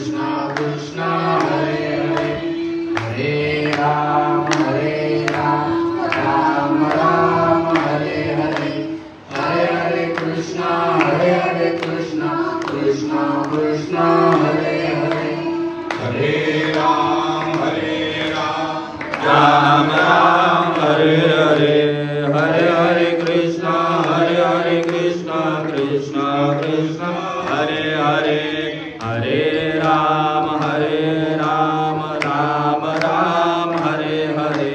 कृष्ण कृष्ण हरे हरे हरे राम राम राम हरे हरे हरे हरे कृष्ण कृष्ण कृष्ण हरे हरे हरे राम राम राम हरे हरे हरे हरे कृष्ण कृष्ण कृष्ण हरे हरे हरे राम राम राम हरे हरे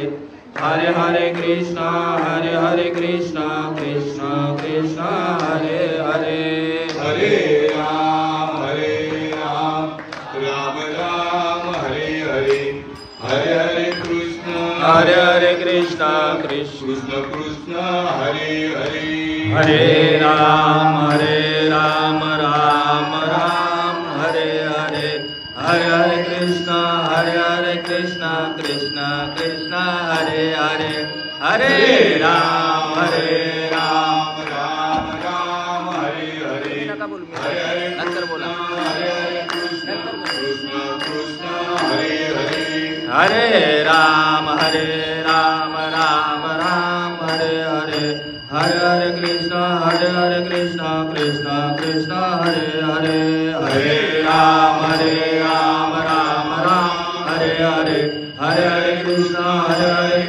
हरे हरे कृष्ण कृष्ण कृष्ण हरे हरे हरे राम राम राम हरे हरे हरे हरे कृष्ण कृष्ण कृष्ण हरे हरे हरे राम राम राम हरे हरे हरे हरे कृष्ण कृष्ण कृष्ण हरे हरे हरे राम राम हरे हरे हरे हरे नंतर बोला हरे कृष्ण कृष्ण हरे हरे हरे राम राम हरे हरे हरे हरे कृष्ण कृष्ण कृष्ण हरे हरे हरे राम राम हरे हरे हरे हरे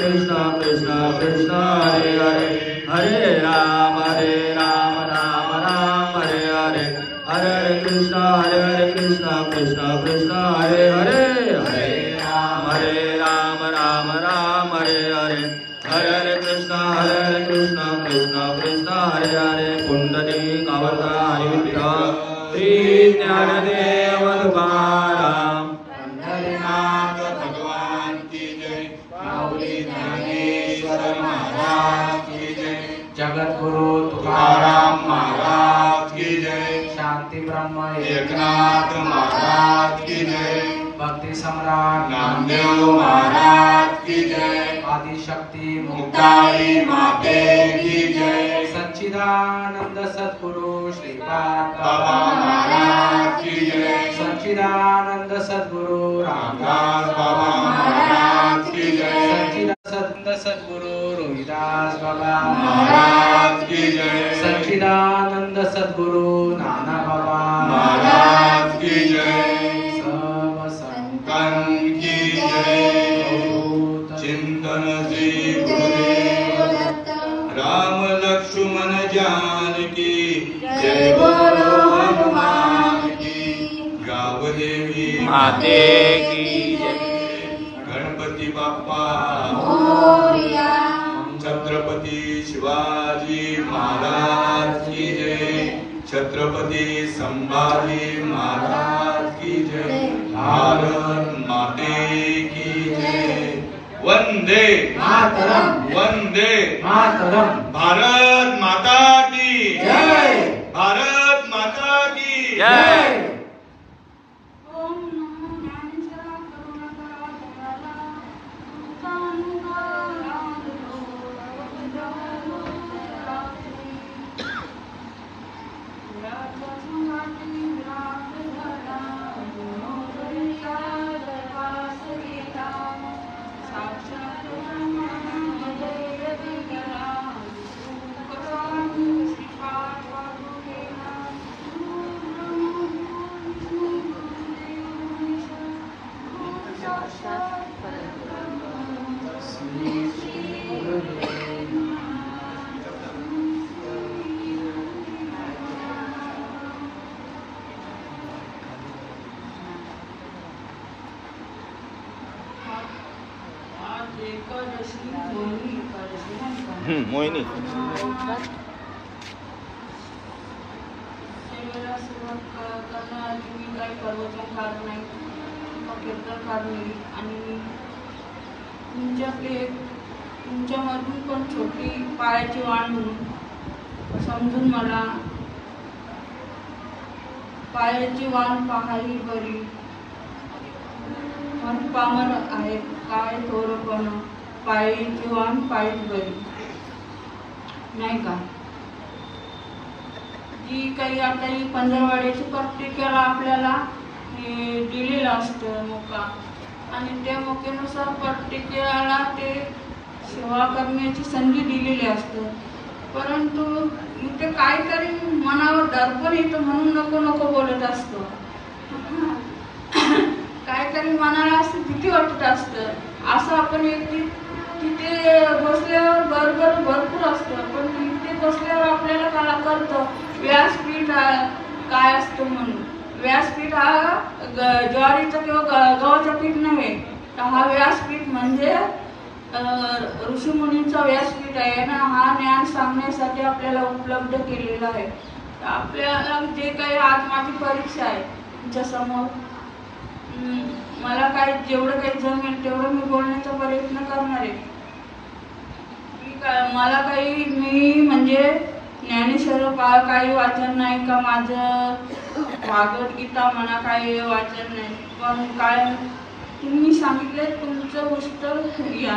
कृष्ण कृष्ण कृष्ण हरे हरे हरे राम राम हरे हरे हरे हरे कृष्ण कृष्ण कृष्ण हरे हरे हरे राम राम हरे हरे हरे हरे कृष्ण कृष्ण कृष्ण हरे हरे पुंडलिक अवतार श्री ज्ञानदेव तुकाराम पंढरीनाथ भगवान की जय माऊली ज्ञानेश्वर महाराज की जय जगद्गुरु तुकाराम महाराज की जय शांति ब्रह्म एकनाथ महाराज की जय भक्ति सम्राट नामदेव महाराज की जय आदिशक्ति मुक्ताई माते की जय सच्चिदानंद सद्गुरु श्रीपाद बाबा महाराज की जय सच्चिदानंद सद्गुरु रामदास बाबा महाराज की जय सच्चिदानंद सद्गुरु रोहिदास बाबा महाराज की जय सच्चिदानंद सद्गुरु नाना बाबा महाराज की जय सब संतन की जय चिंतन श्री गुरुदेव दत्त राम लक्ष्मण जानकी जय बोलो हनुमान की गावदेवी माते की जय गणपती बाप्पा मोरया छत्रपती शिवाजी महाराज की जय छत्रपती संभाजी महाराज की जय भारत माते की जय वंदे मातरम भारत माता की जय भारत माता की जय मोहिनी सेवेला सुरुवात करण्याआधी मी काही प्रवचनकार नाही कीर्तनकार नाही आणि तुमच्यामधून पण छोटी पायाची वाण म्हणून समजून मला पायाची वाण पाहावी बरी मन पामर आहे काय थोरपण पायाची वाण पायच बरी नाही का जी काही आता ही पंधरवाड्याची पत्रिकेला आपल्याला हे दिलेलं असतं मोका, आणि त्या मोक्यानुसार प्रत्येकाला ते सेवा करण्याची संधी दिलेली असते. परंतु ते काहीतरी मनावर दर्पण येतं म्हणून नको नको बोलत असतो. काहीतरी मनाला असं भीती वाटत असतं. असं आपण व्यक्ती तिथे बसल्यावर भरपूर असतं, पण तिथे बसल्यावर आपल्याला काय कळतं व्यासपीठ काय असतं म्हणून. व्यासपीठ हा ज्वारीचं किंवा गव्हाचं पीठ नव्हे, तर हा व्यासपीठ म्हणजे ऋषीमुनींचा व्यासपीठ आहे ना. हा ज्ञान सांगण्यासाठी आपल्याला उपलब्ध केलेला आहे. आपल्याला जे काही आज माझी परीक्षा आहे तुमच्यासमोर, मला काय जेवढं काही जमेल तेवढं मी बोलण्याचा प्रयत्न करणार आहे. मला काही मी म्हणजे ज्ञानेश्वर काही वाचन नाही का, माझं भागवतगीता म्हणा काही वाचन नाही, पण काय तुम्ही सांगितले तुमचं पुस्तक या,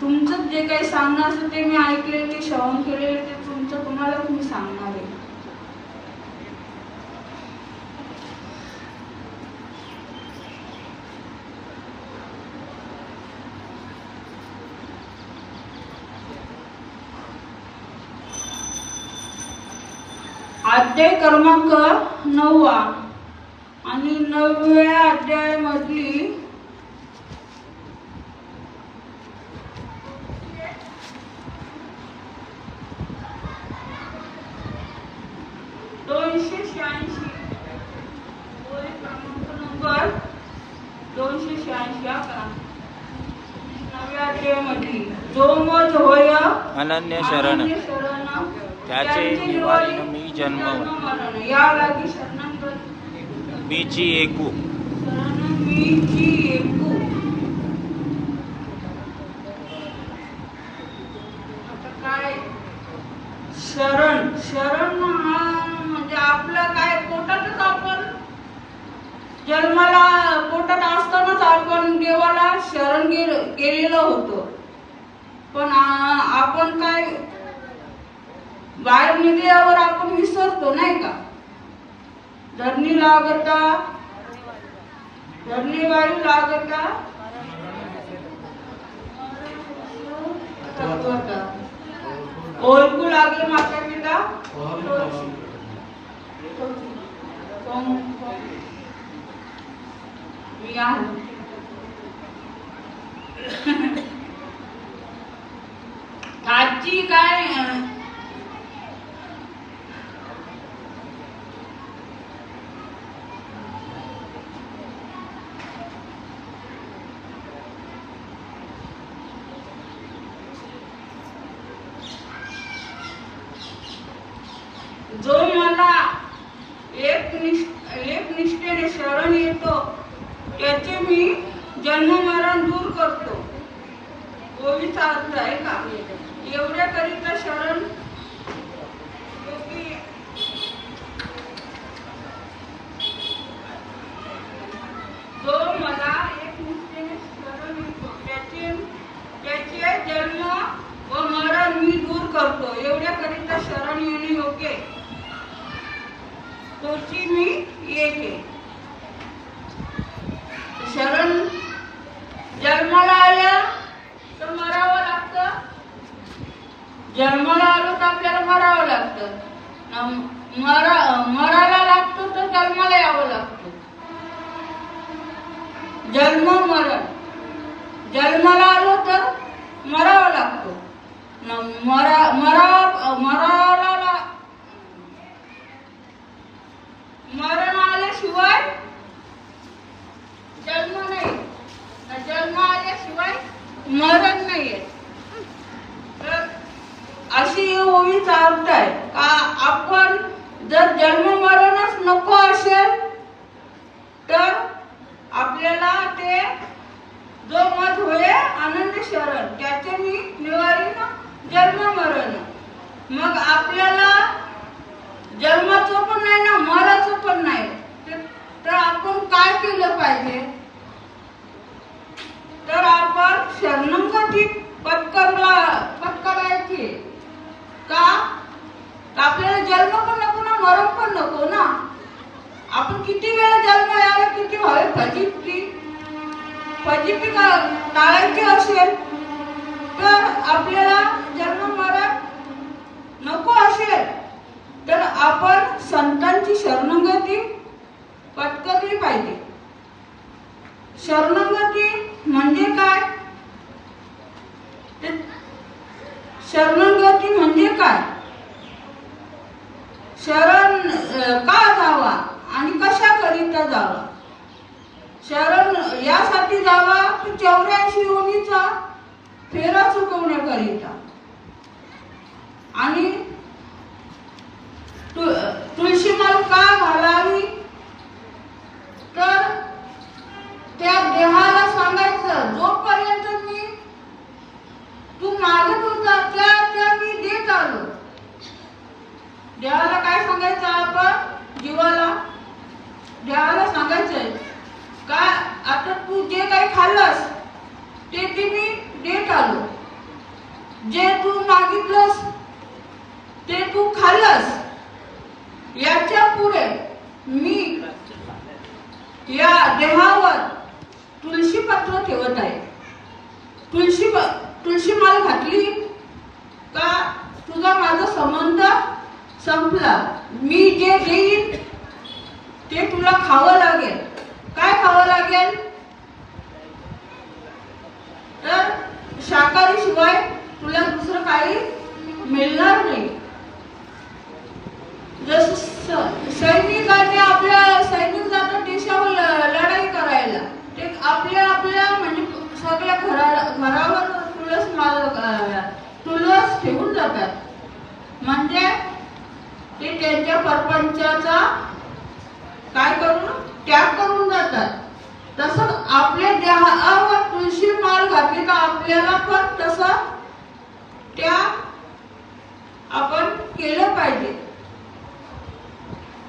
तुमचं जे काही सांगणं असतं ते मी ऐकले, ते श्रवण केलेले, ते तुमचं तुम्हालाच मी सांगणार आहे. अध्याय क्रमांक 9 आणि 9व्या अध्यायामधली 286 ओळी क्रमांक नंबर 286 का 9व्या अध्यायामधली जो मज होय अनन्य शरण त्याचे निवारीन मी जन्म या लागी शरण मीची एकू मीची एकू. आता काय शरण शरण हा म्हणजे आपलं काय पोटातच आपण जन्माला पोटात असतानाच आपण देवाला शरण गेलेलो होतो, पण आपण काय बाहेर निघल्यावर आपण विसरतो नाही का. धरणी लागता धरणी वायू लागता ओळखू लागले माता पिता मी आहे. आजची काय जो मला एक निष्ठेने शरण येतो त्याचे मी जन्म मरण दूर करतो. ओळीचा अर्थ आहे का. एवढ्या करिता शरण जो मला एक निष्ठेने शरण येतो त्याचे जन्म व मरण मी दूर करतो. एवढ्या करिता शरण येणे योग्य तोची मी येते. शरण जन्माला आल्या तर मरावं लागतं, जन्माला आलो तर आपल्याला मरावं लागतं, मरायला लागतो तर जन्माला यावं लागतं. जन्म मरण जन्माला आलो तर मरावं लागतो, मरण आल्याशिवाय जन्म नाही, जन्म आल्याशिवाय मरण नाहीये. तर अशी ओळीचा अर्थ आहे का आपण जर जन्म मरणच नको असेल तर आपल्याला ते जो मत होय आनंद शरण त्याचे मी निवारीन जन्म मरण. मग आपल्याला जन्माचं पण नाही ना मराचं पण नाही, तर आपण काय केलं पाहिजे. तर आपण शरणागती पत्करायची का. आपल्याला जन्म पण नको ना मरण पण नको ना, असेल तर आपल्याला जन्म मरण नको असेल तर आपण संतांची शरणंगती पत्करली पाहिजे. शरणंगती म्हणजे काय? शरणंगती म्हणजे काय? शरण का जावा आणि कशा करिता जावा? शरण यासाठी जावा की 84 योनीचा फेरा चुकवण्याकरिता. आणि तुळशीमाल का घालावी? तर त्या देहाला सांगायचं जोपर्यंत तू मागत होता त्या मी देत आलो. देवाला काय सांगायचं? आपण देवाला सांगायचंय का आता तू जे काही खाल्लंस ते मी देत आलो. जे तू मागितलंस ते तू खाल्लंस. याच्या पुढे मी या देहावर तुळशी पत्र ठेवत आहे. तुळशी माळ घातली का तुझा माझा संबंध संपला. मी जे देईन ते तुला खावं लागेल. काय खावं लागेल? तर शाकाहारी शिवाय तुला दुसरं काही मिळणार नाही. जसं सैनिकांनी सैनिक जातात देशावर लढाई करायला, ते आपल्या म्हणजे सगळ्या घरावर तुळस ठेवून जातात. म्हणजे ते त्यांच्या परपंचाचा काय करून त्याग करून जातात. तसं आपल्या देहावर तुळशी माळ घातली तर आपल्याला पण तसं त्याग आपण केलं पाहिजे.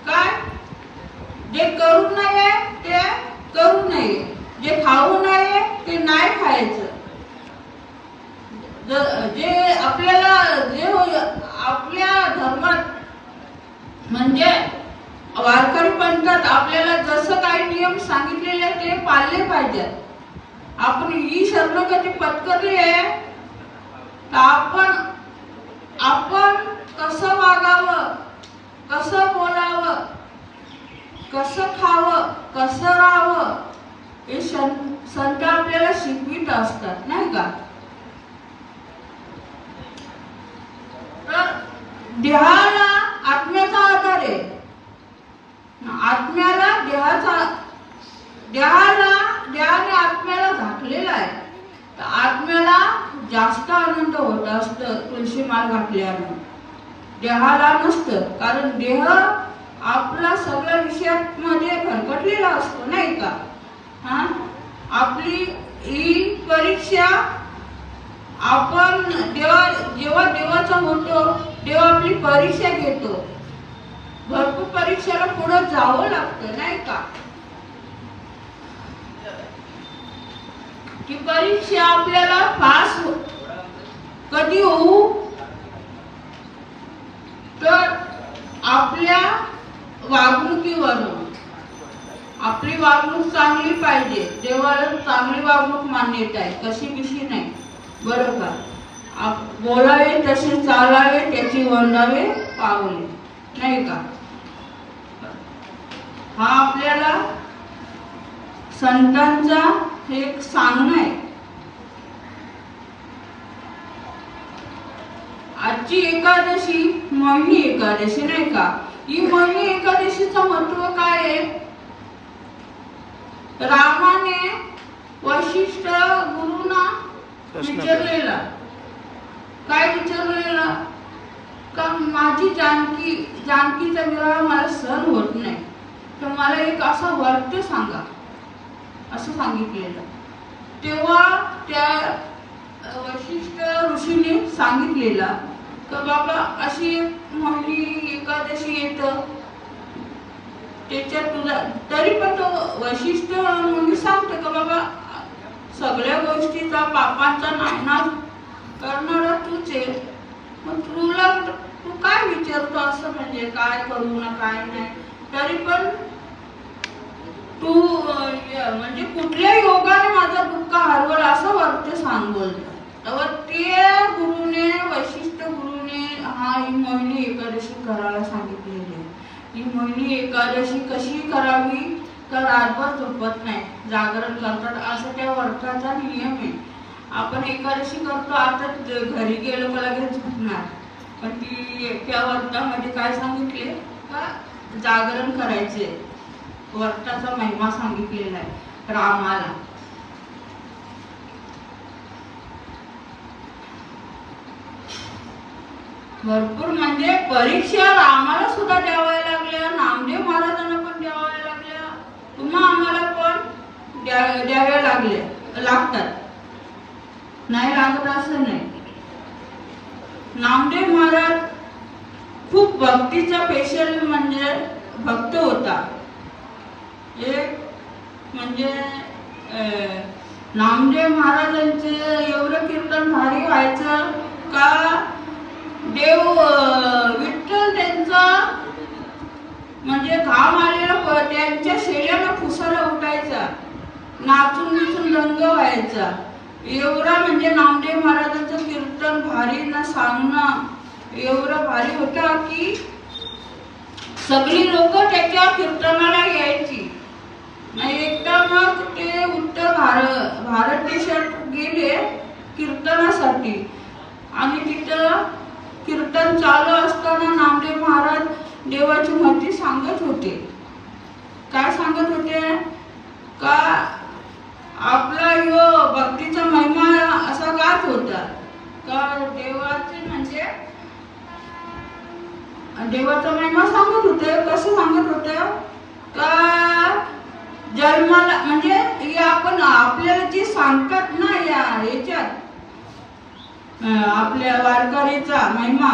काय? जे करू नये ते करू नये, जे खाऊ नये ते नाही खायचं. जे आपल्या धर्मात म्हणजे वारकरी पंथात आपल्याला जसं काही नियम सांगितलेले ते पाळले पाहिजेत. आपण ही शरणगती पत्करली आहे तर आपण कसं वागावं, कसं बोलावं, कसं खावं, कसं राहावं हे संत आपल्याला शिकवित असतात, नाही का? तर देहाला आत्म्याचा आधार आहे. आत्म्याला देहाने आत्म्याला झाकलेला आहे. तर आत्म्याला जास्त आनंद होत असतं तुळशी माळ घातल्यानं. देहाला नसतं, कारण देह आपला सगळ्या विषयामध्ये भरकटलेला असतो, नाही का? आपली ही परीक्षा आपण जेव्हा देवाचा होतो तेव्हा आपली परीक्षा घेतो. भरपूर परीक्षेला पुढे जावं लागतं, नाही का? ती परीक्षा आपल्याला पास कधी होऊ? तर आपल्या वागणुकीवरून. आपली वागणूक चांगली पाहिजे. देवाला चांगली वागणूक मान्यता आहे, कशी बिशी नाही, बरं का? बोलावे तसे चालावे, त्याची वंदावे पावले, नाही का? हा आपल्याला संतांचा एक सांगणं आहे. आजची एकादशी मोहिनी एकादशी, नाही का? ही मोहिनी एकादशीचं महत्व काय आहे? रामाने वशिष्ठ गुरुना विचारलेला, काय विचारलेला? का माझी जानकीचा विवाह मला सहन होत नाही, तर मला एक असा वर्त सांगा, असं सांगितलेलं. तेव्हा त्या वशिष्ठ ऋषीने सांगितलेला का बाबा अशी मोहिनी एकादशी येतं, त्याच्यात तुझा तरी पण तो वशिष्ठ मुनी सांगतो का बाबा सगळ्या गोष्टीचा पापांचा नायनाश करणारा तूच आहे. मग तू काय विचारतो असं, म्हणजे काय करू ना काय नाही. तरी पण तू म्हणजे कुठल्या योगाने माझं दुःख हरवलं असं वरते सांग बोलतात. तर ते गुरुने वैशिष्ट गुरुने ही मोहिनी एकादशी करायला सांगितलेली आहे. ही मोहिनी एकादशी कशी करावी तर रातभर झोपत नाही, जागरण करतात असं त्या व्रताचा नियम आहे. आपण एकादशी करतो, आता घरी गेलो का लगेच झोपणार, पण ती त्या व्रतामध्ये काय सांगितले का जागरण करायचे. व्रताचा महिमा सांगितलेला आहे रामाला. भरपूर म्हणजे परीक्षा रामाला सुद्धा द्याव्या लागल्या, नामदेव महाराजांना पण द्याव्या लागल्या, तुम्हा आम्हाला पण द्याव्या लागतात. नाही लागत असं नाही. नामदेव महाराज खूप भक्तीचा स्पेशल म्हणजे भक्त होता. एक म्हणजे नामदेव महाराजांचे एवढं कीर्तन भारी व्हायचं का देव विठ्ठल त्यांचा म्हणजे घाम आलेला त्यांच्या शेल्याला फुसाला उठायचा, नाचून बिचून रंग व्हायचा. एवढा म्हणजे नामदेव महाराजांचं कीर्तन भारी ना सांगणं एवढं भारी होता की सगळी लोक त्याच्या कीर्तनाला यायची. एकदा मग ते उत्तर भारत देशात गेले कीर्तनासाठी आणि तिथं कीर्तन चालू असताना नामदेव महाराज देवाची महती सांगत होते. काय सांगत होते का आपला यो भक्तीचा महिमा असा गात होता का देवाचे म्हणजे देवाचा महिमा सांगत होते. कसं सांगत होते का जन्माला म्हणजे आपण आपल्याला जे सांगतात ना याच्यात आपल्या वारकरीचा महिमा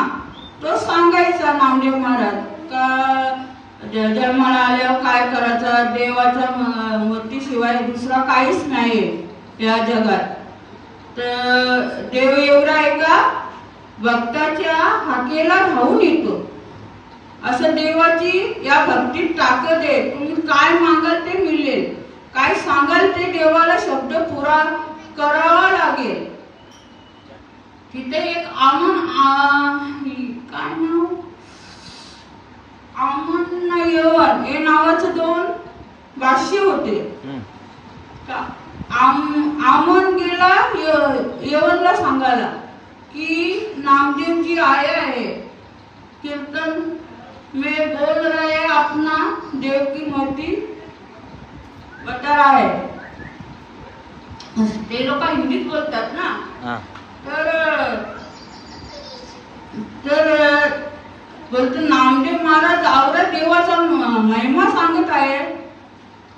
तो सांगायचा नामदेव महाराज का जन्माला आल्यावर काय करायचं, देवाच्या मूर्तीशिवाय दुसरा काहीच नाही या जगात. तर देव एवढा आहे का भक्ताच्या हाकेला धावून येतो. असं देवाची या भक्तीत ताकद आहे. तुम्ही काय मागाल ते मिळेल, काय सांगाल ते देवाला शब्द पुरा करावा लागेल. तिथे एक काय नाव आमन यवन हे नावाचे दोन भाष्य होते. आमन गेला यवनला सांगायला की नामदेव जी आया है, कीर्तन में बोल रहे हैं, अपना देव की मूर्ति बता रहा है. ते लोक हिंदीत बोलतात ना. तर बोलतो नामदेव महाराज आवडा देवाचा महिमा सांगत आहे.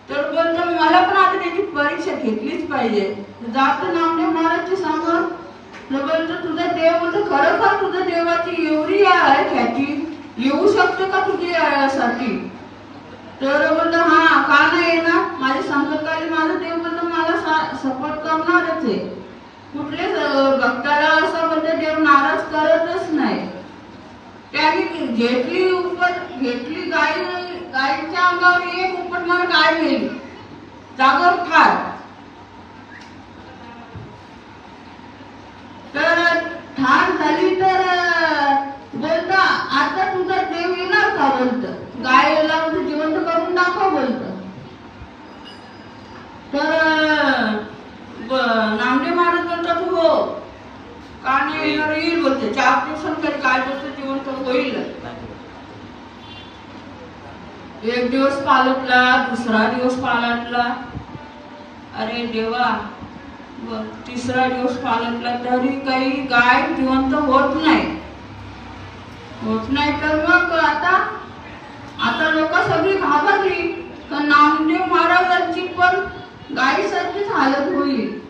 तर बोलतो मला पण आता त्याची परीक्षा घेतलीच पाहिजे. जातो नामदेव महाराजची समोर, बोलतो तुझा देव, बोलतो खरोखर तुझ्या देवाची एवढी आहे ख्याती, येऊ शकतो का तुझ्यासाठी. तर बोलतो हा का नाही येणार, माझ्या संकटकाली माझा देव बोलतो मला सपोर्ट करणारच आहे. कुठले भक्ताला असं बोलतो देव नाराज करतच नाही. त्याने घेतली गायीच्या अंगावर एक उपट मला गाय मिळेल जागर ठार. तर ठार झाली तर बोलता आता तुझा देव येणार का, बोलत गायला जिवंत करून दाखव बोलत. तर नामदेव महाराज बोलतात हो का नाही येणार, येईल बोलते. 4 दिवसांकडे काय बोलतो जिवंत होईल. एक दिवस पालटला, दुसरा दिवस पालटला, अरे देवा, तिसरा दिवस पालटला तरी काही गाय जिवंत होत नाही. तर मग आता लोक सगळी घाबरली तर नामदेव महाराजांची पण गायीसारखीच हालत होईल.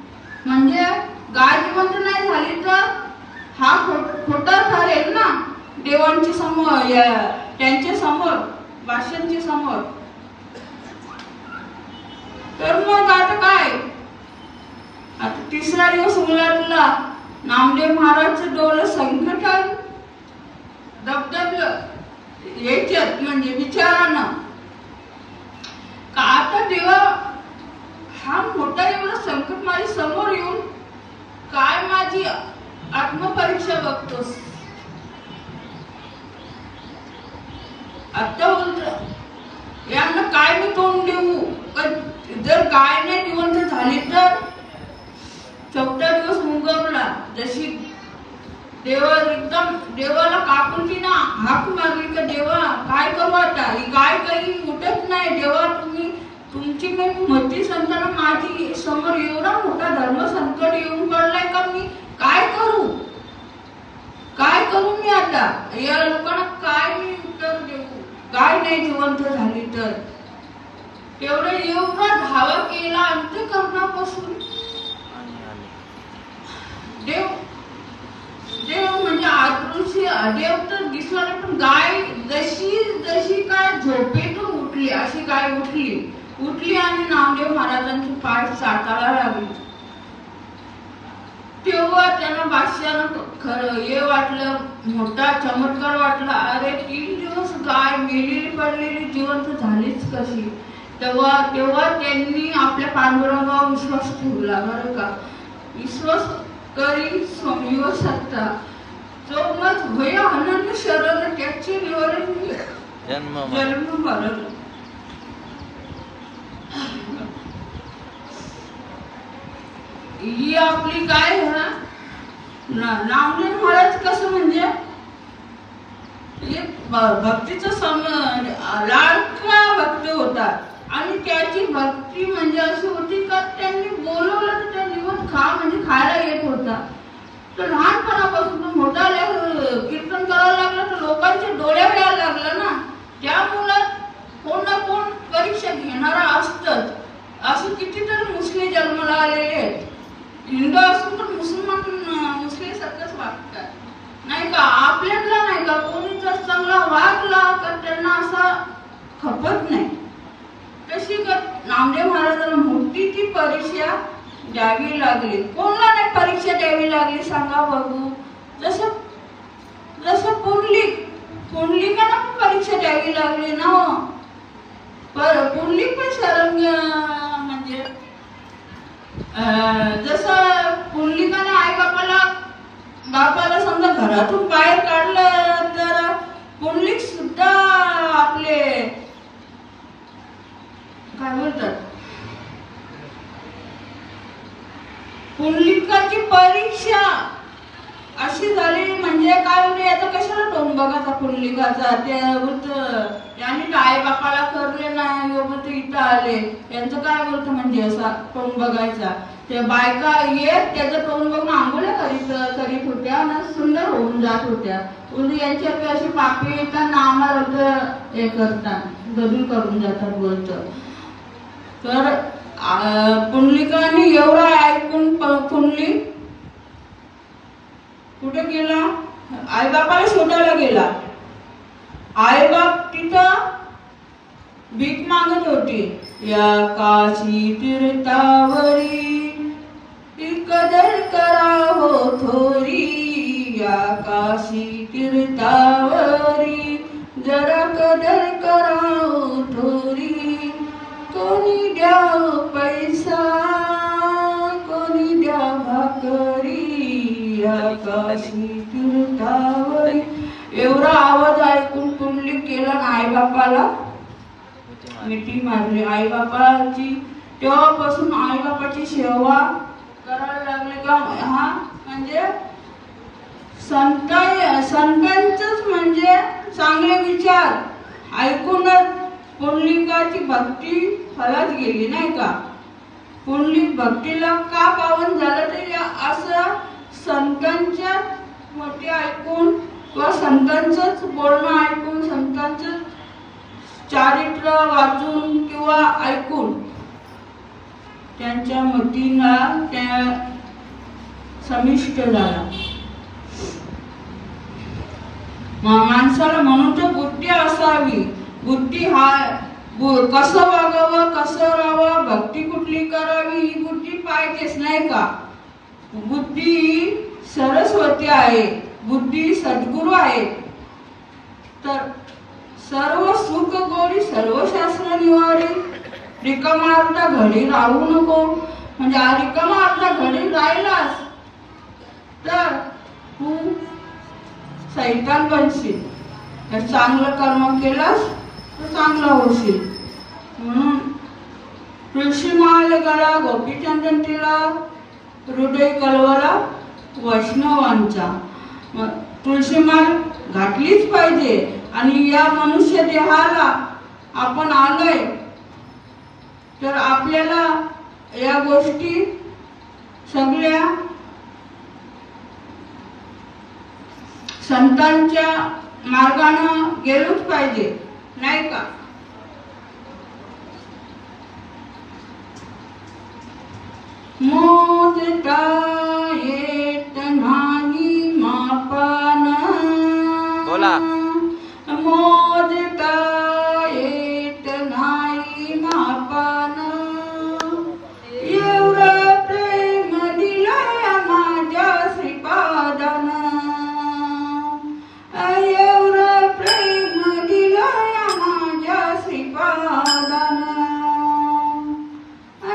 म्हणजे गाय जिवंत नाही झाली तर हा खोटा ठरेल ना देवांच्या समोर, त्यांच्या समोर, भाष्यांच्या समोर. तर मग आता काय, आता तिसरा दिवस उलटला, नामदेव महाराजचं डोळं संकटात दबदबलं याच्यात म्हणजे विचारानं का आता देवा देवाला कापून तिनं हाक मारली का देवा काय करू आता, ही गाय काही उठत नाही देवा, तुम्ही तुमची काही मती संतांना माझी समोर एवढा मोठा धर्म संकट येऊन पडलाय का, मी काय करू मी आता, या लोकांना काय मी उत्तर देऊ, गाय नाही जिवंत झाली तर. तेवढं एवढा धावा केला अंतःकरणापासून. देव म्हणजे आदृश्य देव तर दिसला नाही, पण गाय जशी काय झोपेतून उठली अशी गाय उठली आणि नामदेव महाराजांची पाय चाटायला लागली. तेव्हा त्यांना बादशाहानं खरं हे वाटलं, मोठा चमत्कार वाटला. अरे 3 दिवस गाय मेलेली पडलेली जिवंत झालीच कशी. तेव्हा त्यांनी आपल्या पांडुरंगावर विश्वास ठेवला. बरं का, विश्वास करी स्वामीवर सत्ता, जो मत भय अनन्य शरण त्याचे निवारण जन्म मरण. ही आपली काय नामदेव महाराज कसं म्हणजे भक्तीचा लाडका भक्त होता. आणि त्याची भक्ती म्हणजे अशी होती का त्यांनी बोलवलं तर त्या निवड म्हणजे खायला येत होता. तर लहानपणापासून मोठा कीर्तन करायला लागला तर लोकांच्या डोळ्यावर यायला लागला ना. त्यामुळं कोण ना कोण परीक्षा घेणारा असतच. असं कितीतरी मुस्लिम जन्माला आलेले आहेत. हिंदू असून तर मुस्लिम सारखंच वागतात नाही का. आपल्याला नाही का कोणी जर चांगला वागला तर त्यांना असा खपत नाही. तशी नामदेव महाराजांना मोठी ती परीक्षा द्यावी लागली. कोणाला नाही परीक्षा द्यावी लागली सांगा बघू. जसं पुंडलिकाला पण परीक्षा द्यावी लागली ना. पुंडलिक पण शरण म्हणजे जसं पुंडलिकाने आई बापाला समजा घरातून बाहेर काढलं तर पुंडलिक सुद्धा आपले काय बोलतात पुंडलिकाची परीक्षा अशी झाली म्हणजे काय म्हणजे आता कशाला तोंड बघायचा पुंडलिकाचा. त्यांनी आई बापाला करले नाही योग्य इथं आले यांचं काय बोलत म्हणजे असा तोंड बघायचा. ते बायका येत त्याचं तोंड बघून आंघोळ्या करीत होत्या आणि सुंदर होऊन जात होत्या. यांच्याकडे अशी पापी येतात आम्हाला हे करतात गदूल करून जातात बोलतं. तर पुंडलिकाने एवढा ऐकून पुंडलिक कुठे गेला, आई बापाला शोधायला गेला. आई बाप तिथं भीक मागत होती. या काशी तीर्थावरी कदर करा हो थोरी, या काशी तीर्थावरी जरा कदर करा हो थोरी. कोणी द्या पैसा कोणी द्या भाकरी, या काशी तीर्थावरी. एवढा आवाज ऐकून पुंडलिक केला आई बापाला मिठी मारली. आई बापाची तेव्हापासून आई बापाची सेवा करायला लागले का. हा म्हणजे संतांचंच म्हणजे चांगले विचार ऐकूनच पुंडलिकाची भक्ती फलत गेली नाही का. पुंडलिक भक्तीला का पावन झालं तरी असं संतांच्या मोठे ऐकून किंवा संतांचंच बोलणं ऐकून संतांचं चारित्र्य वाचून किंवा ऐकून त्यांच्या मतीला त्या समिष्ट झाला. माणसाला म्हणून तर बुद्धी असावी. बुद्धी हा कसं वागावं कसं राहावं भक्ती कुठली करावी ही बुद्धी पाहिजेच नाही का. बुद्धी सरस्वती आहे, बुद्धी सद्गुरू आहे. तर सर्व सुख गोडी सर्व शास्त्र निवारी. रिकामा अर्धा घडी राहू नको. म्हणजे रिकामा अर्धा घडी राहिलास तर तू सैतान बनशील. तर चांगलं कर्म केलास तर चांगला होशील. म्हणून तुळशीमाल गळा गोपीचंदन तिला हृदय कलवला वैष्णवांचा. तुळशीमाळ घातलीच पाहिजे. आणि या मनुष्य देहाला आपण आलोय तर आपल्याला या गोष्टी सगळ्या संतांच्या मार्गाने गेलोच पाहिजे, नाही का? मोजता येत नाही मापान, बोला. मोजता येत नाही मापान, एवढं प्रेम दिलंय माझ्या श्रीपादान, एवढं प्रेम दिलंय माझ्या श्रीपादान.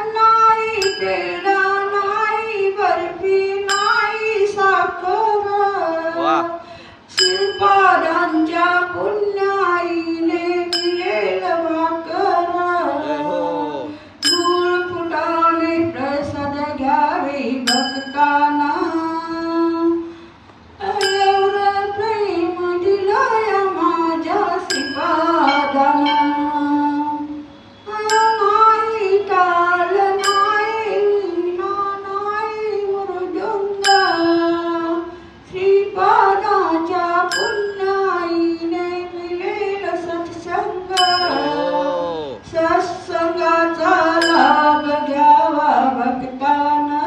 नाही पेढा नाही बर्फी नाही साखर, श्रीपादांच्या पुण्याईने मिळेल भाकर. गुळ फुटाणे प्रसाद घ्यावे भक्ताना, एवढं प्रेम दिलंय माझ्या श्रीपादाना. नाही टाळ नाही वीणा नाही मृदुंग, श्रीपादाच्या पुण्याईने मिळेल सत्संग. सत्संगाचा लाभ घ्यावा भक्ताना,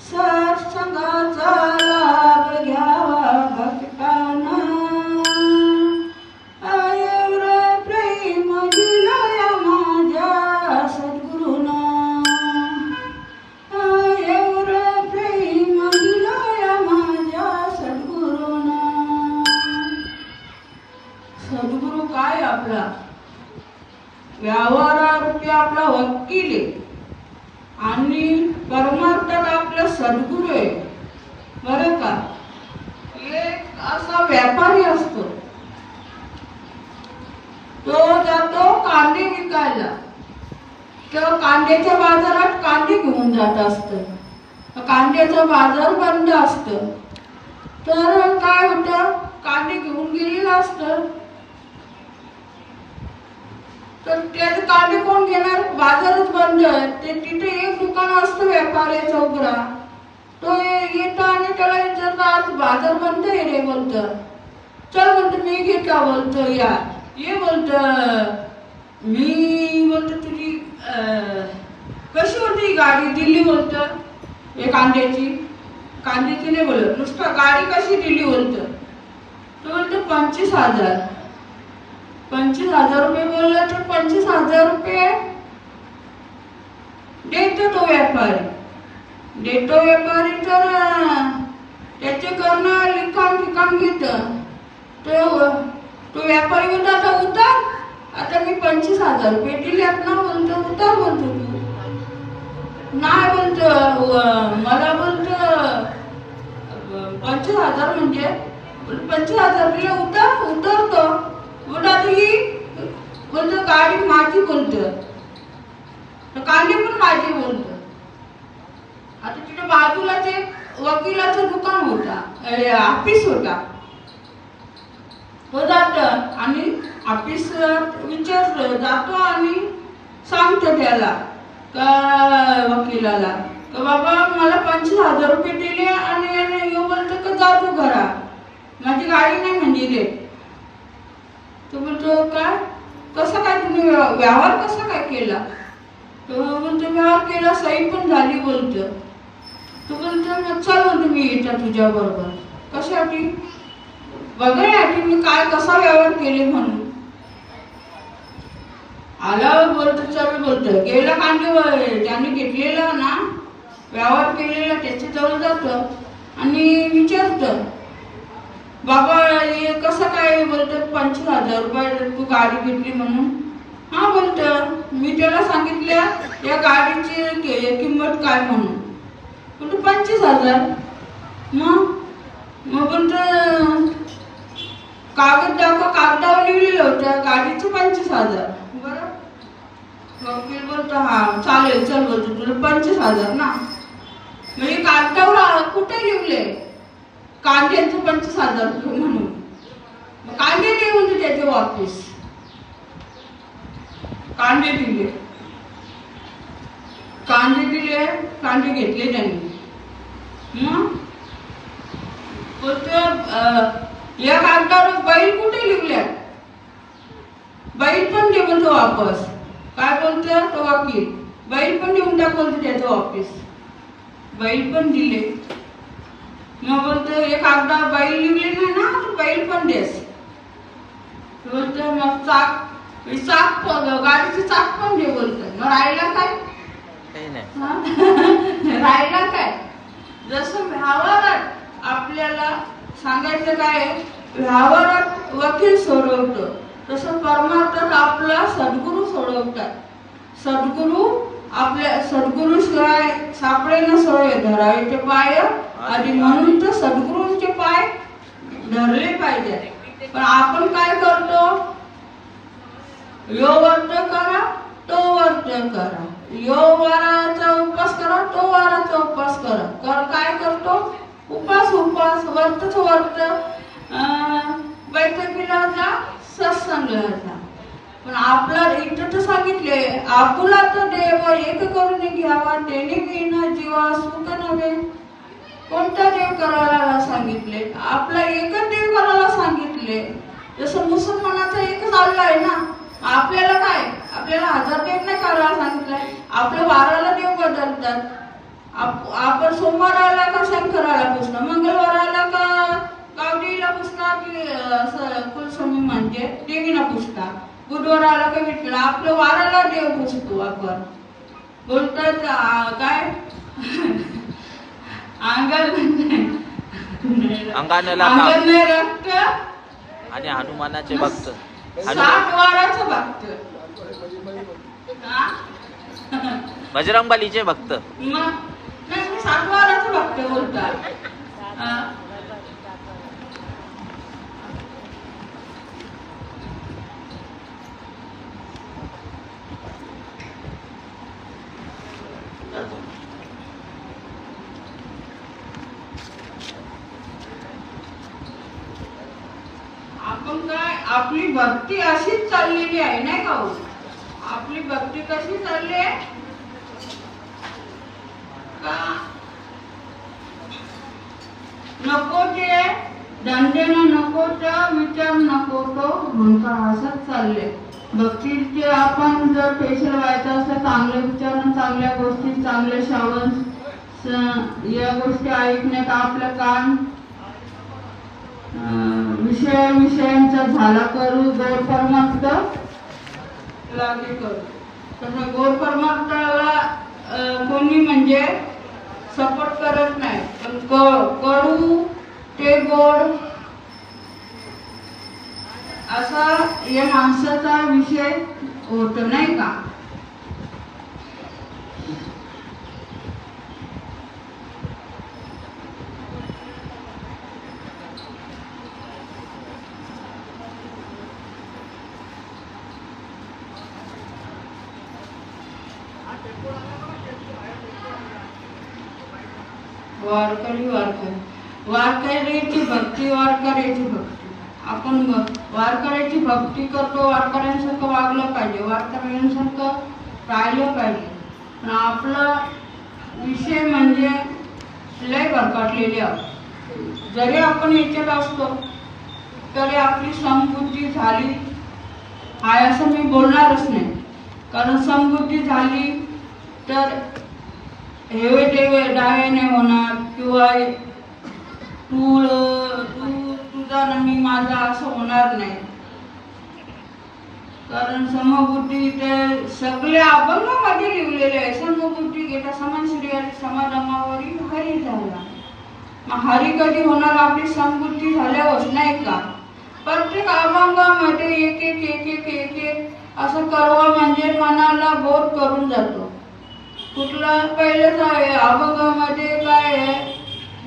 सत्संगाचा लाभ घ्यावा भक्ताना. एवढं प्रेम दिलंय माझ्या सद्गुरूंना, एवढं प्रेम दिलंय माझ्या सद्गुरूंना. सद्गुरू काय आपला व्यवहारारूपी आपला वकील आहे आणि परमार्थात आपला सद्गुरू आहे, बरं का? एक असा व्यापारी असतो, तो जातो कांदे विकायला. तो कांद्याच्या बाजारात कांदे घेऊन जात असत. कांद्याचा बाजार बंद असत. तर काय होतं, कांदे घेऊन गेलेलं असतं तर त्याचे कांदे कोण घेणार? बाजारच बंद. ते तिथे एक दुकान असतं व्यापाऱ्याचा उघडा. तो येतो आणि त्याला विचारतो, आज बाजार बंद आहे रे. बोलतं, चल बोलतो, मी घेता. बोलतो, या ये. बोलतं, मी बोलतो तुझी कशी होती गाडी दिली? बोलतं, हे कांद्याची नाही बोलत, नुसतं गाडी कशी दिली? बोलतं. तो बोलतो 25,000. 25,000 रुपये बोलला तर 25,000 रुपये देतो तो व्यापारी. देतो व्यापारी तर त्याचे करणं लिखाण ठिकाण घेत. तो व्यापारी बोलतो, आता उतार. आता मी 25,000 रुपये दिलेत ना. बोलतो, उतार. बोलतो, नाही. बोलतो, मला बोलतो 25,000 म्हणजे 25,000 दिले, उतरतो. बोलतो, बोलतो गाडी माझी. बोलतो, कांदे पण माझी. बोलतो, आता तिथे बाजूलाच एक वकिलाचं दुकान होता, ऑफिस होता. तो जात आणि ऑफिस विचारलं, जातो आणि सांगतो त्याला वकिलाला, बाबा मला 25,000 रुपये दिले आणि यो बोलतो का जातो घरा, माझी गाडी नाही म्हणजे रे. तो बोलतो, काय कसं काय तुम्ही व्यवहार कसा काय केला? तो बोलतो, व्यवहार केला, सही पण झाली. बोलतो, तो बोलतो, मग चल बोलतो, मी येतो तुझ्या बरोबर. कशासाठी? बघण्यासाठी मी काय कसा व्यवहार केले म्हणून. आला. बोलतो, चल. बोलतो, गेला कांदे ज्यांनी घेतलेला ना, व्यवहार केलेला त्याच्या जवळ जातं आणि विचारतं, बाबा हे कसं काय? बोलतो, 25,000 रुपये तू गाडी घेतली म्हणून. हा. बोलतं, मी त्याला सांगितलं या गाडीची किंमत काय म्हणून. बोलतो 25,000. मग बोलतो, कागद दाखव. कागदावर लिहिलेलं होतं गाडीचं 25,000. बरं. वकील बोलतो, हा चालेल, चल. बोलतो, तुला 25,000 ना. म्हणजे कागदावर कुठे लिहिले? कांद्याचं 25,000 रुपये म्हणून. कांदे दे म्हणजे त्याचे वापस कांदे दिले, कांदे घेतले त्यांनी. मग बोलतो या कागदावर बैल कुठे लिहिल्या, बैल पण दे म्हणतो वापस. काय बोलतो तो वकील, बैल पण देऊन टाकवतो त्याचं वापस. बैल पण दिले. मग बोलतो हे कागदावर बैल लिहिले नाही ना, तू बैल पण देस. बोलतो मग चाक गाडीची चाक पण दे बोलतो. मग राहिला काय, राहिला काय. जसं व्यवहारात आपल्याला सांगायचं काय, व्यवहारात वकील सोडवतो, तसं परमार्थात आपला सद्गुरू सोडवतात. सद्गुरूशिवाय सापडे न सोय धरावेचे पाय, आणि म्हणून तर सद्गुरूंचे पाय धरले पाहिजे. पण आपण काय करतो, यो वर्त करा तो वर्त करा, यो वाराचा उपवास करा तो वाराचा उपवास करा. काय करतो, उपास वर्त बैठकीला जा, सत्संगला जा. पण आपला इथं तर सांगितले, आपुला तर देव एक करून घ्यावा, तेने विना जीवा सुख नव्हे. कोणता देव करायला सांगितले, आपला एकच देव करायला सांगितले. जसं मुसलमानाचा एकच अल्लाह आहे ना, आपल्याला काय, आपल्याला 1000 देव नाही करायला सांगितलंय. आपल्या वाराला देव बदलतात. आपण सोमवाराला का शंकराला पुसणं, मंगळवाराला का गावडीला पुसणं, की कुलस्वामी म्हणजे देवीला पुसता, बुधवाराला का विठला. आपल्या वाराला देव पुसतो आपण. बोलतात काय अंगण रक्त आणि हनुमानाचे भक्त, 60 वाराचं भक्त, बजरंगबलीचे भक्त. मग नाही 60 वाराचं भक्त बोलतात. आपण काय, आपली भक्ती अशीच चाललेली आहे नाही का. आपली भक्ती कशी चालली आहे का, नको ते धंद्यानं नको तर विचार नको तो म्हणता, असंच चालले. भक्तीचे आपण जर पेशल व्हायचं असं, चांगले विचार, चांगल्या गोष्टी, चांगले श्रवण, या गोष्टी ऐकण्यात आपलं कान विषयांचा झाला करू, गौर परमार्थ लागे करू. तसं गौर परमार्थाला कोणी म्हणजे सपोर्ट करत नाही, पण कडू ते गोड असा या माणसाचा विषय होतो नाही का. वारकऱ्याची भक्ती, वारकऱ्याची भक्ती. आपण वारकऱ्याची भक्ती करतो, वारकऱ्यांसारखं वागलं पाहिजे, वारकऱ्यांसारखं राहिलं पाहिजे. पण आपला विषय म्हणजे लय भरकटलेले आहोत. जरी आपण याच्यात असतो तरी आपली समबुद्धी झाली आहे असं मी बोलणारच नाही. कारण समबुद्धी झाली तर हेवे देवे डावे नाही होणार, किंवा तुझा न मी माझा असं होणार नाही. कारण समबुद्धी ते सगळ्या अभंगामध्ये लिहिलेले आहे. समबुद्धी घेता समान श्री समाधमावरी हरी झाला. मग हरी कधी होणार, आपली समबुद्धी झाल्यावर नाही का. प्रत्येक अभंगामध्ये एक एक एक एक एक एक असं करवा म्हणजे मनाला बोर करून जातो. कुठला पहिलेच आहे अभंगामध्ये काय आहे,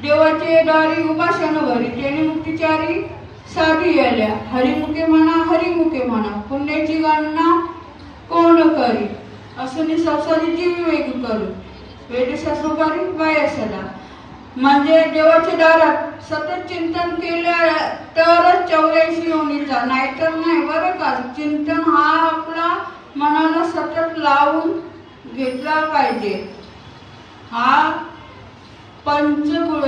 देवाचे दारी उपासन भरी, त्याने मुक्तिचारी साधी आल्या. हरिमुखे म्हणा हरिमुखे म्हणा, पुण्याची गणना कोण करी, असं संसारीची विवेक करू, वेदशास्त्रोपारी बाया सदा. म्हणजे देवाच्या दारात सतत चिंतन केलं तरच 84 योनीचा, नाहीतर नाही बरं का. चिंतन हा आपला मनाला सतत लावून घेतला पाहिजे. हा पंचगुण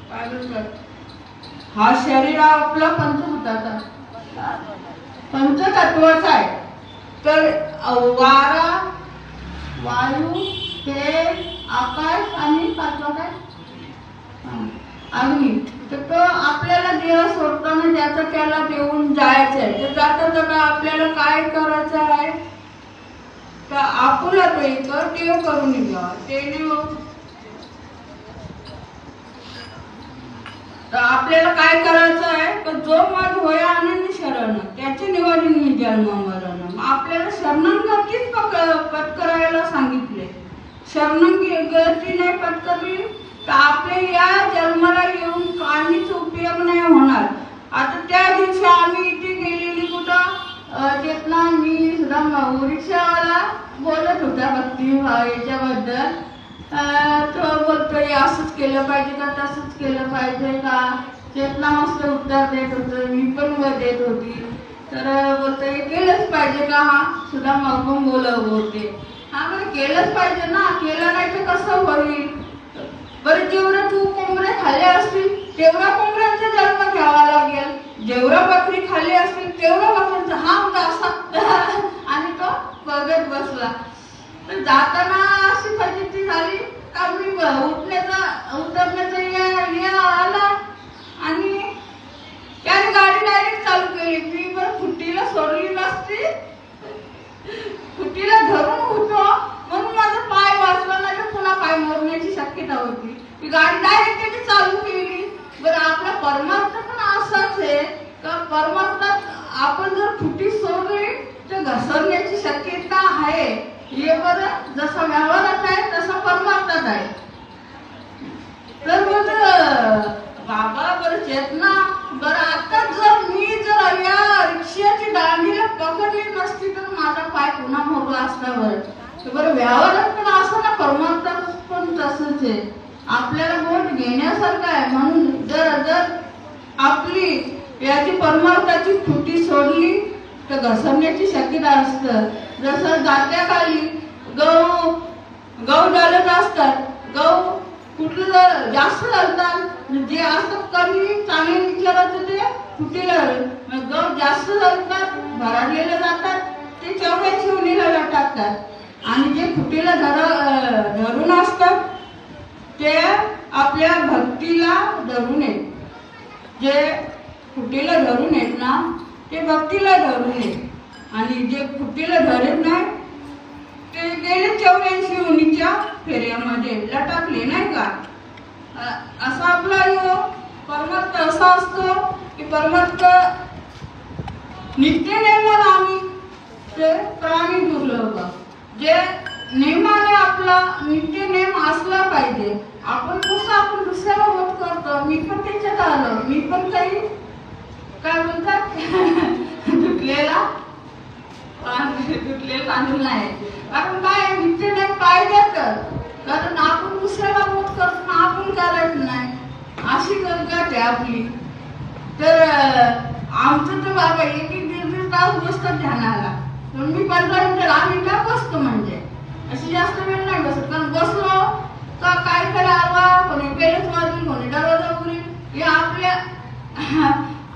काय बोलतात, हा शरीर आपला पंचतत्वाचा आहे. तर वारा, वायू, तेज, आकाश आणि पाचवा काय अग्नी. तर तो आपल्याला देह सोडताना ज्याचा त्याला देऊन जायचं आहे. तर जाता जाता आपल्याला काय करायचं आहे, तर आपुला तो एक देव करून घ्यावा. तर आपल्याला काय करायचं आहे, तर जो मज होय आनंद शरण त्याचे निवारण मी जन्म मरण. आपल्याला शरणागतीच पत्करायला सांगितले. शरणागती नाही पत्करली तर आपल्या या जन्माला येऊन काहीच उपयोग नाही होणार. आता त्या दिवशी आम्ही इथे गेलेली कुठं चेतना, मी सुद्धा रिक्षावाला बोलत होता भक्ती याच्याबद्दल. तो बोलतोय असंच केलं पाहिजे का, तसंच केलं पाहिजे का. चेतना मस्त उत्तर देत होतं, मी पण देत होती. तर बोलतोय केलंच पाहिजे का. हा सुद्धा मग बोलते. हा बरं केलंच पाहिजे ना, केलं नाही तर कसं होईल. बरं जेवढं तू कोंबड्या खाल्ल्या असतील तेवढा कोंबड्यांचा जन्म घ्यावा लागेल, जेवढा बकरी खाल्ली असतील तेवढा बकऱ्यांचा. हा होता असा आणि तो बघत बसला. तर जाताना अशी फजिती झाली का मी उतरण्याचा या आला आणि त्याने गाडी डायरेक्ट चालू केली. मी बरं फुटीला सोडली नसती, फुटीला धरून होतो म्हणून माझा पाय वाचला, नाही तर पुन्हा पाय मोडण्याची शक्यता होती. ती गाडी डायरेक्ट त्याने चालू केली. बरं आपला परमार्थ पण असाच आहे का, परमार्थात आपण जर फुटी सोडली तर घसरण्याची शक्यता आहे. हे बरं जसा व्यवहारात आहे तसा परमार्थात आहे. तर बाबा बरं चेतना, बरं आता जर या रिक्षाची दांडीला पकडली नसती तर माझा पाय पुन्हा मोडला असता. बरं व्यवहारात पण असं ना, परमार्थात पण तसंच आहे. आपल्याला बोट घेण्यासारखं आहे. म्हणून जर आपली याची परमार्थाची फुटी सोडली तर घसरण्याची शक्यता असतं. जसं जात्याखाली गहू डालत असतात, गहू कुठलं जास्त चालतात, जे असं कमी चांगले विचारायचं ते फुटीला गहू जास्त चालतात, भराडलेले जातात, ते 84 योनीला टाकतात. आणि जे फुटीला धरून असतात ते आपल्या भक्तीला धरून येत. जे फुटीला धरून येत ना ते भक्तीला धरून येत, आणि जे फुटीला धरत नाही ते गेले 84 योनीच्या फेऱ्यामध्ये लटकले, नाही का. असा आपला परमार्थ असा असतो की परमार्थ नित्य नेमाला आम्ही ते प्राणी दुर्लभ, जे नेमाने आपला नित्य नेम असला पाहिजे. आपण दुसऱ्याला वध करतो. मी पण त्याच्यात आलो, मी पण काही काय बोलतात तुटलेला तांदूळ नाही. कारण काय नित्य नेम पाहिजेच, कारण आपण दुसऱ्याला वध करतो ना, आपण करायचं नाही, अशी गरज आहे आपली. तर आमचं तर बाबा एक दीड तास बसतात ध्यानाला. पण मी 15 मिनिटं बसतो, म्हणजे अशी जास्त वेळ नाही बसत. कारण बसलो का काय करावा, कोणी पेलच वाजली, कोणी दरवाजा उघडील. हे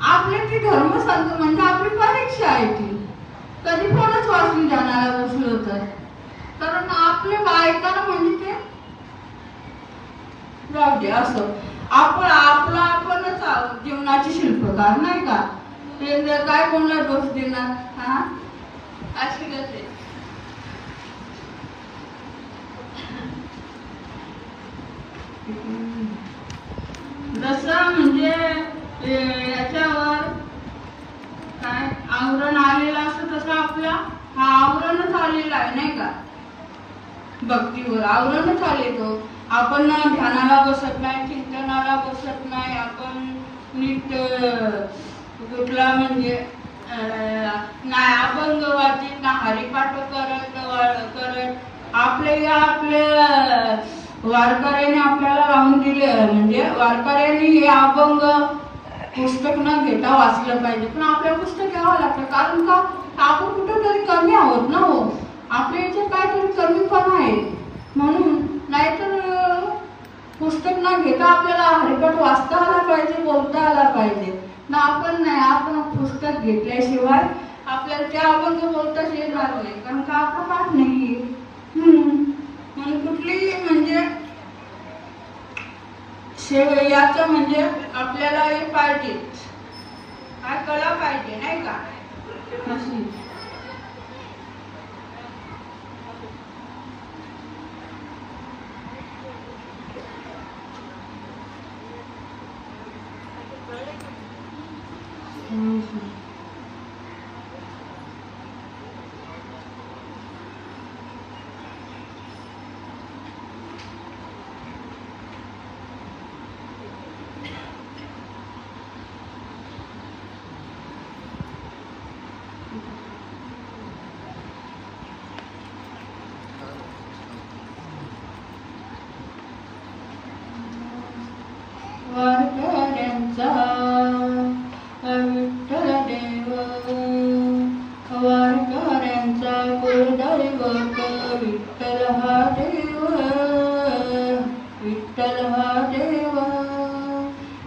आपले ती धर्मसंत म्हणजे आपली परीक्षा आहे. ती कधी कोणच वाचली ध्यानाला बसलो तर, कारण आपल्या बायकाला म्हणजे ते जाऊ दे असं. आपणच जीवनाची शिल्पकार, नाही का. ते काय कोणाला दोष देणार. हा अशी गते. जसं म्हणजे याच्यावर काय आवरण आलेलं असतं तसं आपला हा आवरणच आलेला आहे, नाही का. भक्तीवर आवरणच आले. तो आपण ध्यानाला बसत नाही, चिंतनाला बसत नाही, आपण नीट कुठला म्हणजे नाही अभंग वाचित ना हरिपाठ करत आपल्या वारकऱ्याने आपल्याला लावून दिले, म्हणजे वारकऱ्यांनी हे अभंग पुस्तक न घेता वाचलं पाहिजे. पण आपल्याला पुस्तक घ्यावं लागतं, कारण का आपण कुठेतरी कमी आहोत ना हो, आपल्या इथे काहीतरी कमीपणा आहे म्हणून. नाहीतर पुस्तक न घेता आपल्याला हरिपाठ वाचता आला पाहिजे, बोलता आला पाहिजे ना. आपण नाही, आपण पुस्तक घेतल्याशिवाय आपल्याला त्या अभंग बोलताच येणार नाही, कारण का आपला पाठ नाही. म्हणून कुठली म्हणजे याचं म्हणजे आपल्याला हे पाहिजे, काय कला पाहिजे नाही का अशी. वारकऱ्यांचा विठ्ठल देव, वारकऱ्यांचा कुलदैवत विठ्ठल हा देव, विठ्ठल हा देव.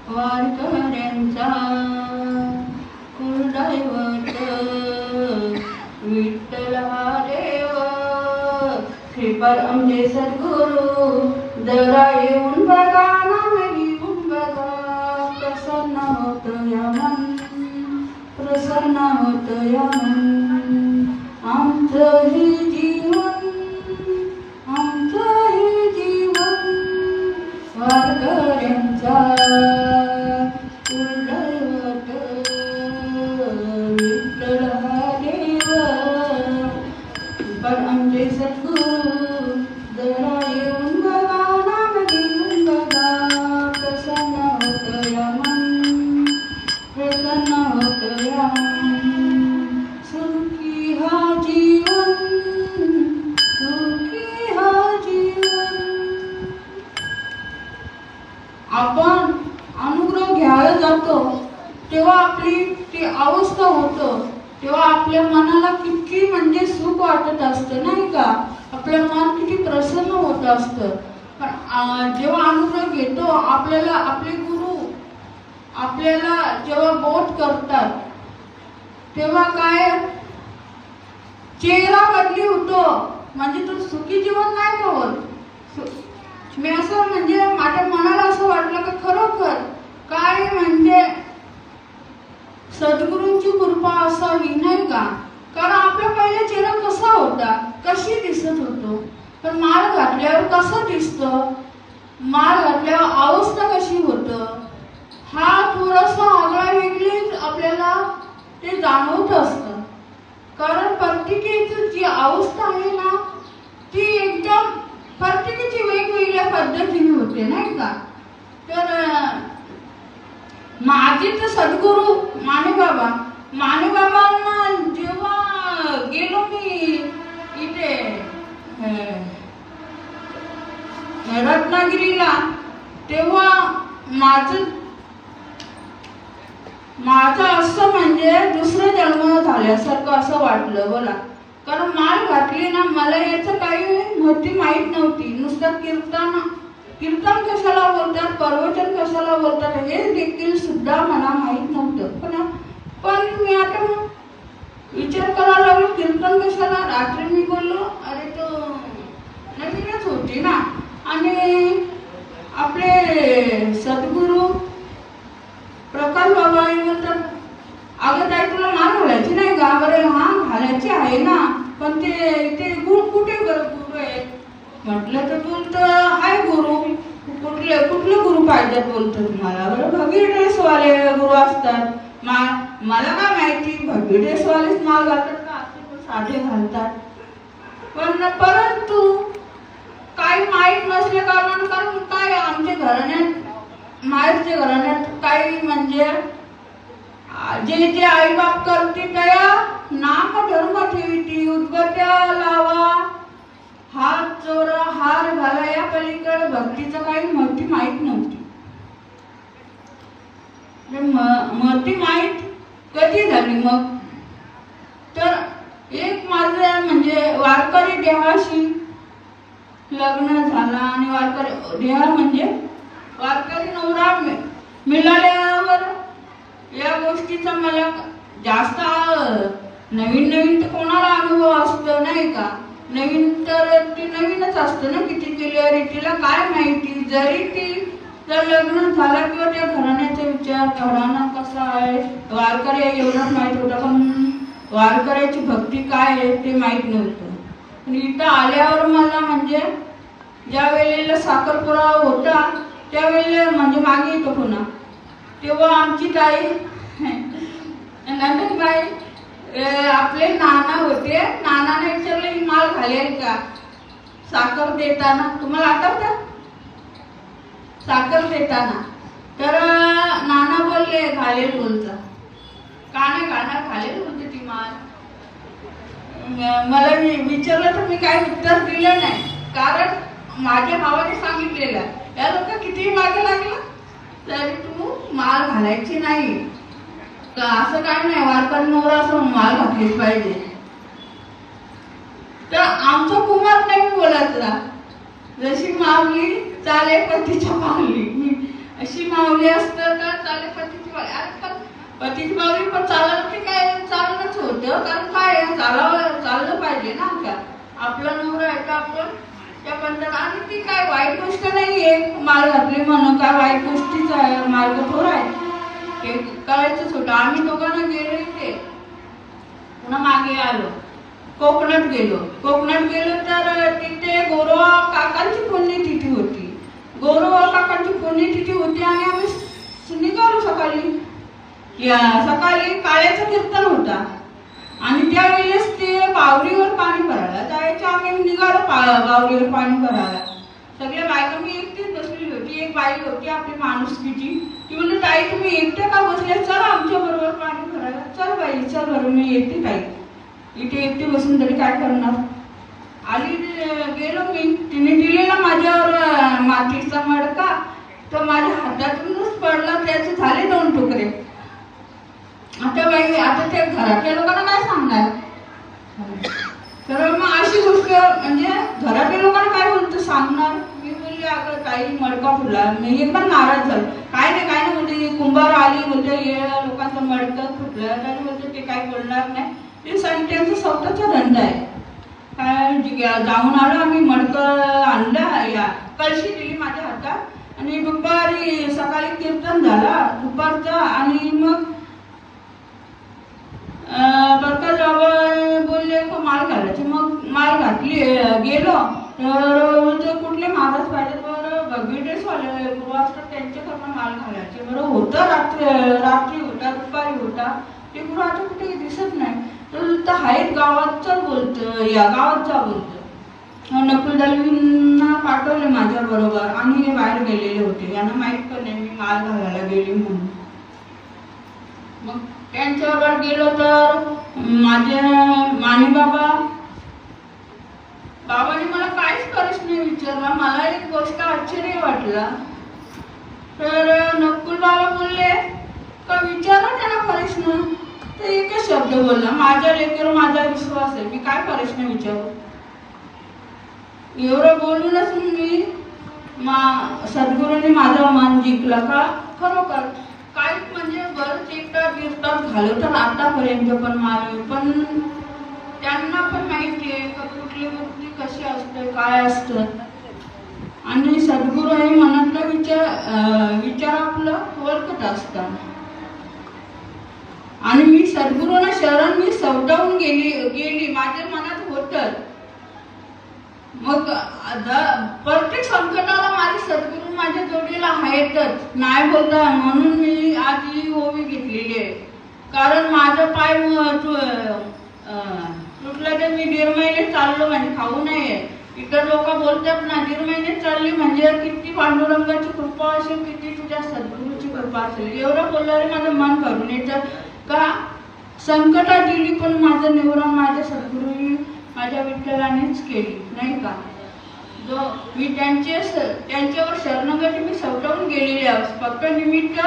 वारकऱ्यांचा कुलदैवत विठ्ठल हा देव. श्रीपाद आमचे सद्गुरू जरा येऊन बघा, नाम घेऊन बघा, प्रसन्न होत या मन, प्रसन्न होत या मन. आमचं हे जीवन, आमचं हे जीवन वारकऱ्यांचा कुलदैवत विठ्ठल हा देव. पण आमचे सद्गुरू जरा येऊन बघा, नाम घेऊन बघा, प्रसन्न होत या मन, प्रसन्न होत या मन. सुखी हा जीवन, सुखी हा जीवन. आपण अनुग्रह घ्यायला जातो तेव्हा आपली ती अवस्था होतं, तेव्हा आपल्या मनाला किती म्हणजे सुख वाटत असतं नाही का, आपलं मन किती प्रसन्न होत असतं. पण जेव्हा अनुग्रह घेतो आपल्याला आपले गुरु आपल्याला जेव्हा बोध करतात तेव्हा काय चेहरा बदली होतो, म्हणजे तो सुखी जीवन नाही का होत. मी असं म्हणजे माझ्या मनाला असं वाटलं की खरोखर काय म्हणजे सद्गुरूंची कृपा असावी नाही का. कारण आपला पहिला चेहरा कसा होता, कशी दिसत होतो, पण माळ घातल्यावर कसं दिसतं, माळ घातल्यावर अवस्था कशी होतं, हा थोडासा आगळा वेगळीच आपल्याला ते जाणवत असतं. कारण प्रत्येकाची जी अवस्था आहे ना ती एकदम प्रत्येकाची वेगवेगळ्या पद्धतीने होते नाही का. तर माझे तर सद्गुरू मानेबाबांना जेव्हा गेलो मी इथे रत्नागिरीला, तेव्हा माझं असं म्हणजे दुसरं जन्म झाल्यासारखं असं वाटलं बोला. कारण माळ घातली ना, मला याचं काही माहिती माहीत नव्हती. नुसतं कीर्तन कशाला बोलतात, प्रवचन कशाला बोलतात हे देखील सुद्धा मला माहीत नव्हतं. पण मी आता विचार करायला लागलो कीर्तन कशाला. रात्री मी बोललो अरे तो नवीनच होती ना. आणि आपले सद्गुरू प्रकाश बाबा बोलतात अगं ताई तुला माळ घालायची नाही का. बरं हा घालायची आहे ना, पण ते गुण कुठे गुरु आहेत. म्हटलं तर बोलतं हाय गुरु. कुठले गुरु पाहिजेत बोलतो तुम्हाला. बरं भगवी ड्रेसवाले गुरु असतात. मला काय माहिती भगवी ड्रेसवालेच माळ घालतात का, असे साधे घालतात. पण परंतु काही माहीत नसल्या कारण काय आमच्या घराण्यात माहेरच्या घराण्यात काही म्हणजे जे आई बाप करते त्या नाम धर्म ठेवती. उदबत्त्या लावा, हात चोरा, हार घाला, या पलीकडे भक्तीचं काही महती माहीत नव्हती. महती माहीत कधी झाली मग? तर एक माझं म्हणजे वारकरी देवाशी लग्न झाला आणि वारकरी देवा म्हणजे वारकरी नवरा मिळाल्यावर या गोष्टीचा मला जास्त नवीन नवीन तर कोणाला अनुभव असतो नाही का? नवीन तर ती नवीनच असतं ना, किती केली तिला काय माहिती. जरी ती जर लग्न झाला किंवा त्या घराण्याचा विचार घराणा कसा आहे वारकरी आहे एवढंच माहीत होतं, पण वारकऱ्याची भक्ती काय आहे ते माहीत नव्हतं. पण इथं आल्यावर मला म्हणजे ज्या वेळेला साखरपुडा होता त्यावेळेला म्हणजे मागे येतो पुन्हा, तेव्हा आमची ताई नंदनबाई आपले नाना होते. नानाने विचारलं ही माळ घालेल का साखर देताना? तुम्हाला आठवतं साखर देताना? तर नाना बोलले घालेल बोलता. का नाही घालणार? घालेल बोलते ती माळ. मला विचारलं तर मी काही उत्तर दिलं नाही, कारण माझ्या भावाने सांगितलेलं या लोक कितीही मागे लागलं तरी तू माळ घालायची नाही. असं काय नाही वारकरी नवरा असं माळ घातलीच पाहिजे. तर आमचा कुमार नाही बोलायचा, जशी माऊली चाले पतीच्या माऊली अशी माऊली असतं तर चाले पतीची माऊली. अरे पण पतीची माऊली पण चाललं की काय चालणंच होतं, कारण काय चाललं पाहिजे ना. का आपला नवरा आहे का आपण त्या पंथात, आणि ती काय वाईट गोष्ट नाहीये माळ घातली म्हणून, काय वाईट गोष्टीचा मार्ग थोडा आहे, हे करायचंच होतं. आम्ही दोघांना गेलो इथे, पुन्हा मागे आलो, कोकणात गेलो तर तिथे गोरोबा काकांची पुण्यतिथी होती. गोरोबा काकांची पुण्यतिथी होती आणि आम्ही निघालो सकाळी काळ्याचं कीर्तन होता आणि त्यावेळेस ते बावरीवर पाणी भरायला जायचं. आम्ही निघालो बावरीवर पाणी भरायला. सगळ्या बायका, मी एकटीच बसलेली होती. एक बाई होती आपली माणुसकीची, ती म्हणली ताई तुम्ही एकटे का बसले, चल आमच्या बरोबर पाणी भरायला. चल बाई चल बरोबर. मी येते ताई, इथे एकटी बसून तरी काय करणार. आली गेलो मी. तिने दिलेला माझ्यावर मातीचा मडका, तो माझ्या हातातूनच पडला, त्याचे झाले 2 तुकडे. आता बाई आता त्या घरातल्या लोकांना काय सांगणार. तर मग अशी गोष्ट म्हणजे घरातल्या लोकांना काय बोलतो सांगणार. मी बोलली अगं काही मडका फुटला. मी एकदम नाराज झालो. काय नाही बोलते, कुंभार आली बोलते हे लोकांचं मडकं फुटलं, तरी बोलते ते काय बोलणार नाही, ते त्यांचा स्वतःचा धंदा आहे. काय जाऊन आलो आम्ही, मडकं आणलं, या कळशी दिली माझ्या हातात आणि दुपारी सकाळी कीर्तन झाला दुपारचा आणि मग बरका बाबा बोलले को माळ घालायची. मग माळ घातली गेलो तर कुठले महाराज पाहिजे, बरं भगवीटेशवाले गुरु असतात त्यांच्याकडनं माळ घालायचे. बरं होतं रात्री होता दुपारी होता, ते गुरु आता कुठे दिसत नाही. तर आहेत गावात चल बोलतं, या गावात जा बोलतं. नकुलदालींना पाठवले माझ्या बरोबर आणि हे बाहेर गेलेले होते, यांना माहीत पण नाही मी माळ घालायला गेली म्हणून. मग त्यांच्यावर गेलो तर माझे माने बाबांनी मला काहीच प्रश्न विचारला. मला एक गोष्ट आश्चर्य वाटला. तर नकुल बाबा बोलले का विचारा त्यांना प्रश्न. तर एकच शब्द बोलला, माझ्या लेकरं माझा विश्वास आहे, मी काय प्रश्न विचारू. एवढं बोलूनच मी सद्गुरूंनी माझं मन जिंकलं का खरोखर. काही म्हणजे बरंच एकटा घालवतात आतापर्यंत, पण त्यांना पण माहिती आहे का कुठली गोष्टी कशी असते काय असतं. आणि सद्गुरू हे मनातला विचार आपलं ओळखत असतात. आणि मी सद्गुरूंना शरण मी स्वतःहून गेली माझ्या मनात होतं. मग प्रत्येक संकटाला माझे सद्गुरू माझ्या जोडीला आहेतच, नाही बोलता. म्हणून मी आज ही ओवी घेतलेली आहे, कारण माझा पाय तुटला तर मी 1.5 महिने चाललो म्हणजे खाऊ नये. इतर लोक बोलतात ना 1.5 महिने चालली म्हणजे किती पांडुरंगाची कृपा असेल, किती तुझ्या सद्गुरूची कृपा असेल. एवढं बोलल्यावर माझं मन भरून येतं का संकटात दिली पण माझं निवरण माझ्या सद्गुरूंनी माझ्या विठ्ठलानेच केली नाही का. जो मी त्यांच्यावर शरणागती मी स्वतःहून गेलेली आहे. फक्त निमित्त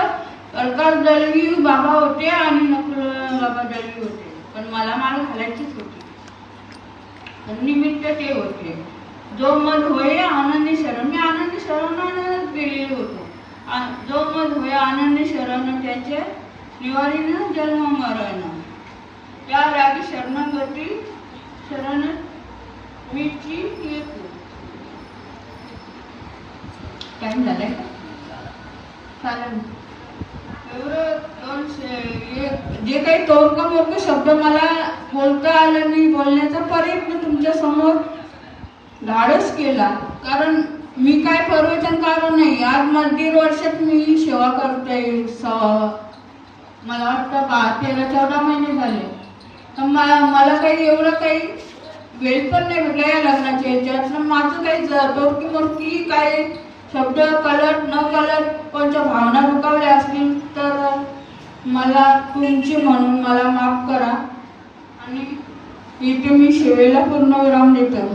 प्रकाश दळवी बाबा होते आणि नकुल बाबा दळवी होते, पण मला माळ घालायचीच होती. निमित्त ते होते. जो मध होय आनंदी शरण, मी आनंदी शरणानच गेलेले होतो. जो मध होय आनंदी शरण त्याचे निवारीनं जन्म मरण, त्या रागी शरणागती शरण मीची येतो. टाइम झालाय का? चालेल. एवढं जे काही तोडकं मोडकं शब्द मला बोलता आलं नाही, बोलण्याचा प्रयत्न तुमच्या समोर धाडस केला. कारण मी काय प्रवचनकार नाही. आज 1.5 वर्षात मी सेवा करते. मला वाटतं 13-14 महिने झाले. तर मला काही एवढं काही वेळ पण नाही भेटला या लग्नाच्या ह्याच्यात. माझं काही तोडकी मोडकी काही शब्द कलट न कलट कोणत्या भावना दुखावल्या असतील तर मला तुमची म्हणून मला माफ करा. आणि इथे मी सेवेला पूर्ण विराम देतो.